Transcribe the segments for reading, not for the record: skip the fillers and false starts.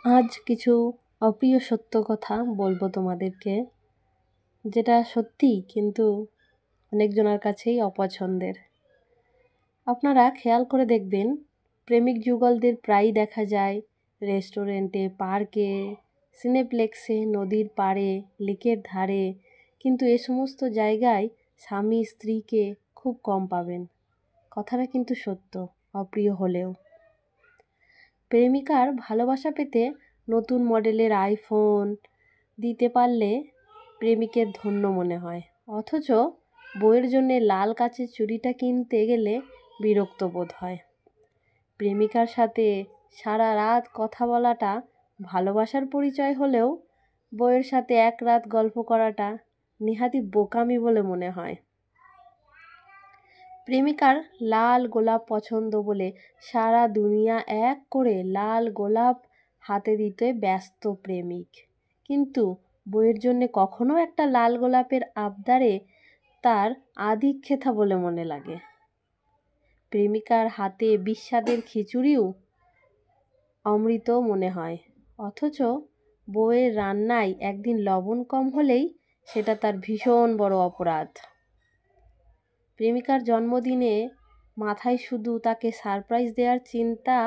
আজ কিছু অপ্রিয় সত্য কথা বলবো তোমাদেরকে, যেটা সত্যি কিন্তু অনেকজনের কাছেই অপছন্দের। আপনারা খেয়াল করে দেখবেন, প্রেমিক যুগলদের প্রায়ই দেখা যায় রেস্টুরেন্টে, পার্কে, সিনেপ্লেক্সে, নদীর পাড়ে, লেকের ধারে, কিন্তু এ সমস্ত জায়গায় স্বামী স্ত্রীকে খুব কম পাবেন। কথাটা কিন্তু সত্য, অপ্রিয় হলেও। প্রেমিকার ভালোবাসা পেতে নতুন মডেলের আইফোন দিতে পারলে প্রেমিকের ধন্য মনে হয়, অথচ বউয়ের জন্যে লাল কাচের চুড়িটা কিনতে গেলে বিরক্ত বোধ হয়। প্রেমিকার সাথে সারা রাত কথা বলাটা ভালোবাসার পরিচয় হলেও বউয়ের সাথে এক রাত গল্প করাটা নেহাতি বোকামি বলে মনে হয়। প্রেমিকার লাল গোলাপ পছন্দ বলে সারা দুনিয়া এক করে লাল গোলাপ হাতে দিতে ব্যস্ত প্রেমিক, কিন্তু বউয়ের জন্যে কখনো একটা লাল গোলাপের আবদারে তার আধিক্যেতা বলে মনে লাগে। প্রেমিকার হাতে বিস্বাদের খিচুড়িও অমৃত মনে হয়, অথচ বউয়ের রান্নায় একদিন লবণ কম হলেই সেটা তার ভীষণ বড় অপরাধ। প্রেমিকার জন্মদিনে মাথায় শুধু তাকে সারপ্রাইজ দেওয়ার চিন্তা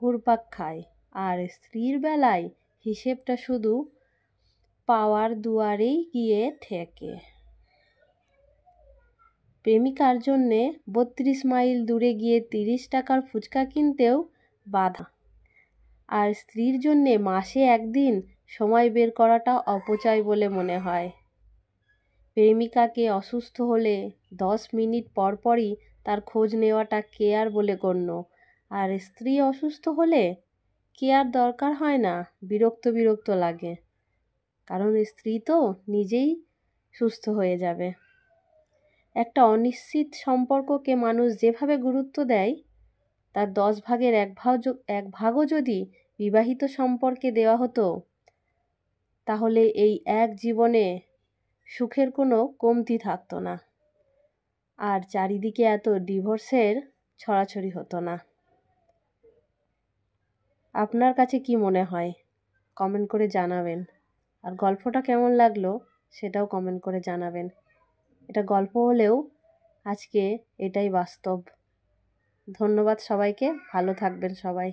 ঘুরপাক খায়, আর স্ত্রীর বেলায় হিসেবটা শুধু পাওয়ার দুয়ারেই গিয়ে ঠেকে। প্রেমিকার জন্যে 32 মাইল দূরে গিয়ে 30 টাকার ফুচকা কিনতেও বাধা, আর স্ত্রীর জন্যে মাসে একদিন সময় বের করাটা অপচয় বলে মনে হয়। প্রেমিকাকে অসুস্থ হলে 10 মিনিট পরপরই তার খোঁজ নেওয়াটা কেয়ার বলে গণ্য, আর স্ত্রী অসুস্থ হলে কেয়ার দরকার হয় না, বিরক্ত বিরক্ত লাগে, কারণ স্ত্রী তো নিজেই সুস্থ হয়ে যাবে। একটা অনিশ্চিত সম্পর্ককে মানুষ যেভাবে গুরুত্ব দেয়, তার 10 ভাগের এক ভাগও যদি বিবাহিত সম্পর্কে দেওয়া হতো, তাহলে এই এক জীবনে সুখের কোনো কমতি থাকতো না, আর চারিদিকে এত ডিভোর্সের ছড়াছড়ি হতো না। আপনার কাছে কি মনে হয় কমেন্ট করে জানাবেন, আর গল্পটা কেমন লাগলো সেটাও কমেন্ট করে জানাবেন। এটা গল্প হলেও আজকে এটাই বাস্তব। ধন্যবাদ সবাইকে, ভালো থাকবেন সবাই।